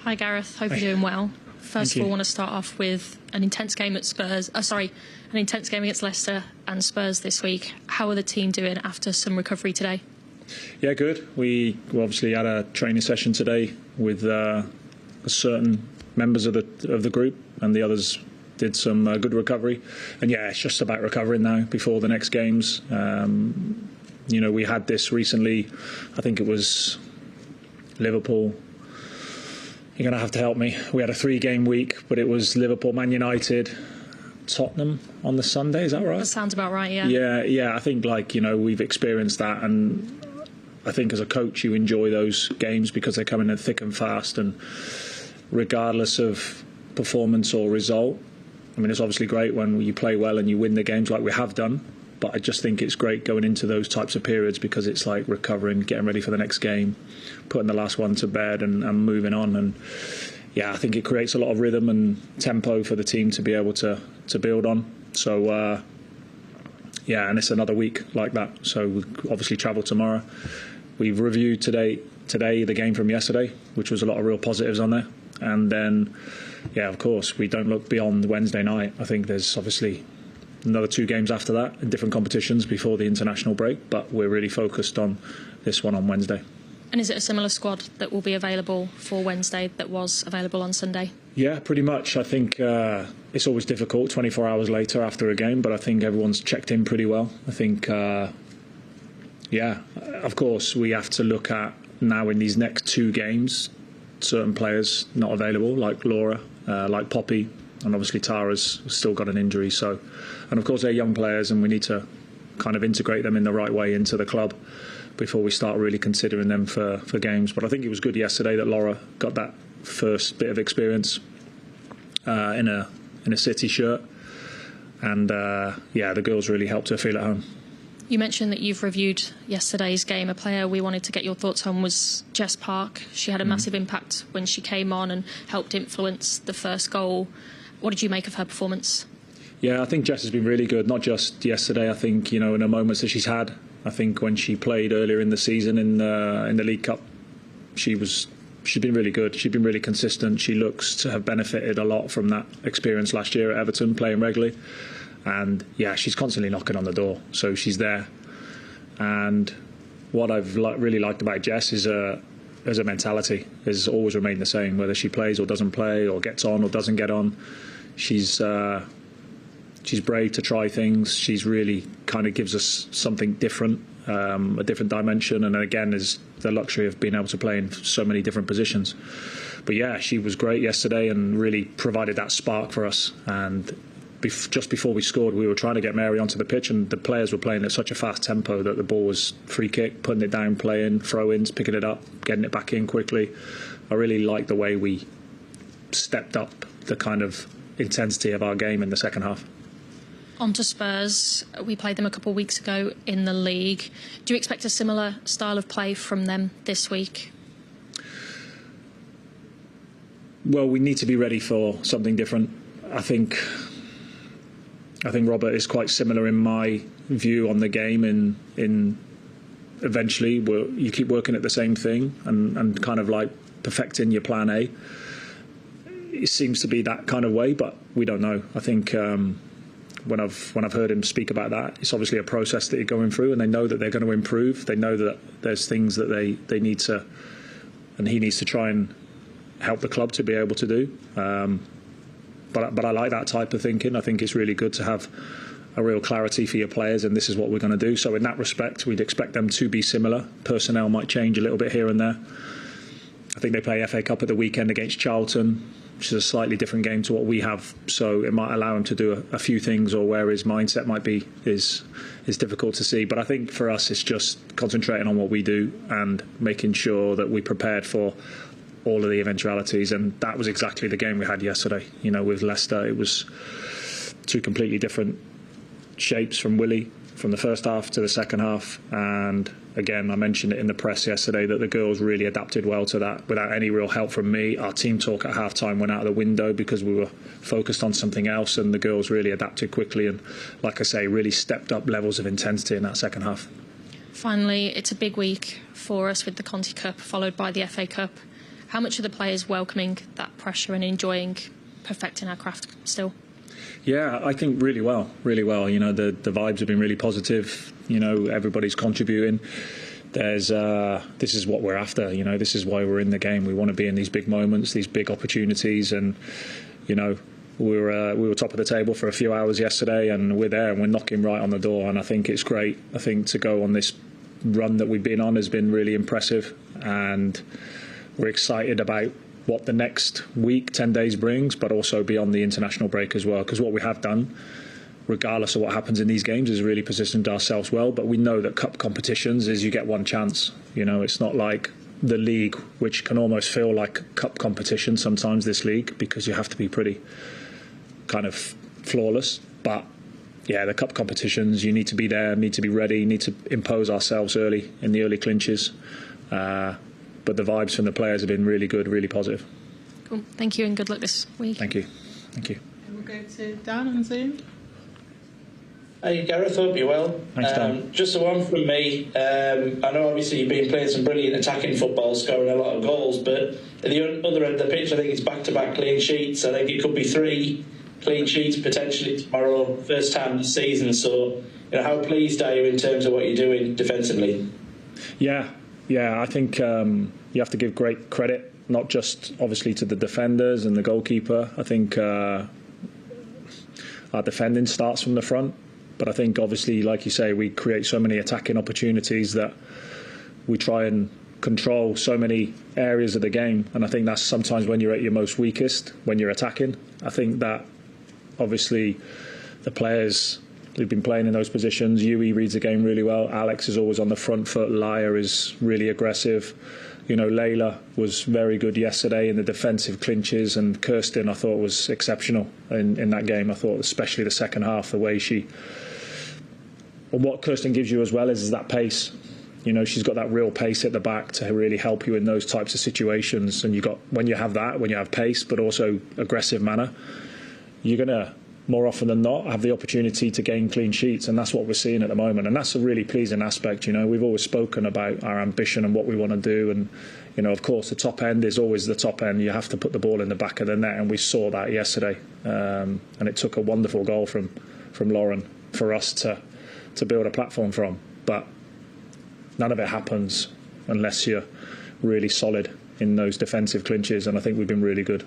Hi Gareth, hope you're doing well. First of all, I want to start off with an intense game at an intense game against Leicester and Spurs this week. How are the team doing after some recovery today? Yeah, good. We obviously had a training session today with certain members of the group, and the others did some good recovery. And yeah, it's just about recovering now before the next games. We had this recently. I think it was Liverpool. You're going to have to help me. We had a 3-game week, but it was Liverpool, Man United, Tottenham on the Sunday. Is that right? That sounds about right, yeah. Yeah. I think we've experienced that, and I think as a coach you enjoy those games because they come in thick and fast, and regardless of performance or result, I mean, it's obviously great when you play well and you win the games like we have done, but I just think it's great going into those types of periods because it's like recovering, getting ready for the next game, putting the last one to bed and moving on. And yeah, I think it creates a lot of rhythm and tempo for the team to be able to build on. So and it's another week like that. So we obviously travel tomorrow. We've reviewed today the game from yesterday, which was a lot of real positives on there. And then, yeah, of course, we don't look beyond Wednesday night. I think there's obviously another 2 games after that in different competitions before the international break, but we're really focused on this one on Wednesday. And is it a similar squad that will be available for Wednesday that was available on Sunday? Yeah, pretty much. I think it's always difficult 24 hours later after a game, but I think everyone's checked in pretty well. I think, of course, we have to look at now in these next 2 games, certain players not available, like Laura, like Poppy, and obviously Tara's still got an injury. So, and of course they're young players, and we need to kind of integrate them in the right way into the club before we start really considering them for games. But I think it was good yesterday that Laura got that first bit of experience in a City shirt, and the girls really helped her feel at home. You mentioned that you've reviewed yesterday's game. A player we wanted to get your thoughts on was Jess Park. She had a massive impact when she came on and helped influence the first goal. What did you make of her performance? Yeah, I think Jess has been really good, not just yesterday. I think, in the moments that she's had, I think when she played earlier in the season in the League Cup, she's been really good. She's been really consistent. She looks to have benefited a lot from that experience last year at Everton, playing regularly. And yeah, she's constantly knocking on the door, so she's there. And what I've really liked about Jess is her mentality has always remained the same, whether she plays or doesn't play, or gets on or doesn't get on. She's brave to try things. She's really kind of gives us something different, a different dimension, and again is the luxury of being able to play in so many different positions. But yeah, she was great yesterday and really provided that spark for us. And just before we scored, we were trying to get Mary onto the pitch, and the players were playing at such a fast tempo that the ball was free kick, putting it down, playing, throw-ins, picking it up, getting it back in quickly. I really liked the way we stepped up the kind of intensity of our game in the second half. On to Spurs. We played them a couple of weeks ago in the league. Do you expect a similar style of play from them this week? Well, we need to be ready for something different. I think Robert is quite similar in my view on the game. In eventually, you keep working at the same thing and kind of like perfecting your plan A. It seems to be that kind of way, but we don't know. I think when I've heard him speak about that, it's obviously a process that you're going through, and they know that they're going to improve. They know that there's things that they need to, and he needs to try and help the club to be able to do. But I like that type of thinking. I think it's really good to have a real clarity for your players, and this is what we're going to do. So in that respect, we'd expect them to be similar. Personnel might change a little bit here and there. I think they play FA Cup at the weekend against Charlton, which is a slightly different game to what we have. So it might allow him to do a few things, or where his mindset might be is difficult to see. But I think for us, it's just concentrating on what we do and making sure that we prepared for all of the eventualities, and that was exactly the game we had yesterday. With Leicester, it was 2 completely different shapes from Willie from the first half to the second half. And again, I mentioned it in the press yesterday that the girls really adapted well to that without any real help from me. Our team talk at half-time went out of the window because we were focused on something else, and the girls really adapted quickly and, like I say, really stepped up levels of intensity in that second half. Finally, it's a big week for us with the Conti Cup followed by the FA Cup. How much are the players welcoming that pressure and enjoying perfecting our craft still? Yeah, I think really well. You know, the vibes have been really positive. You know, everybody's contributing. This is what we're after. You know, this is why we're in the game. We want to be in these big moments, these big opportunities, and you know, we were top of the table for a few hours yesterday, and we're there and we're knocking right on the door. And I think it's great. I think to go on this run that we've been on has been really impressive, and we're excited about what the next week, 10 days brings, but also beyond the international break as well. Because what we have done, regardless of what happens in these games, is really positioned ourselves well. But we know that cup competitions is you get one chance. You know, it's not like the league, which can almost feel like cup competition sometimes, this league, because you have to be pretty kind of flawless. But yeah, the cup competitions, you need to be there, need to be ready, need to impose ourselves early in the early clinches. But the vibes from the players have been really good, really positive. Cool. Thank you and good luck this week. Thank you. Thank you. And we'll go to Dan on Zoom. Hey Gareth, hope you're well. Thanks, Dan. Just the one from me. I know obviously you've been playing some brilliant attacking football, scoring a lot of goals, but at the other end of the pitch, I think it's back-to-back clean sheets. I think it could be 3 clean sheets potentially tomorrow, first time this season. So, you know, how pleased are you in terms of what you're doing defensively? Yeah, I think you have to give great credit, not just obviously to the defenders and the goalkeeper. I think our defending starts from the front, but I think obviously, like you say, we create so many attacking opportunities that we try and control so many areas of the game, and I think that's sometimes when you're at your most weakest, when you're attacking. I think that obviously the players who've been playing in those positions, Yui reads the game really well, Alex is always on the front foot, Laya is really aggressive, you know, Layla was very good yesterday in the defensive clinches, and Kirsten I thought was exceptional in that game. I thought especially the second half, the way and what Kirsten gives you as well is that pace. You know, she's got that real pace at the back to really help you in those types of situations, and when you have pace but also aggressive manner, you're going to more often than not have the opportunity to gain clean sheets, and that's what we're seeing at the moment, and that's a really pleasing aspect. You know, we've always spoken about our ambition and what we want to do, and you know, of course the top end is always the top end. You have to put the ball in the back of the net, and we saw that yesterday, and it took a wonderful goal from Lauren for us to build a platform from, but none of it happens unless you're really solid in those defensive clinches, and I think we've been really good.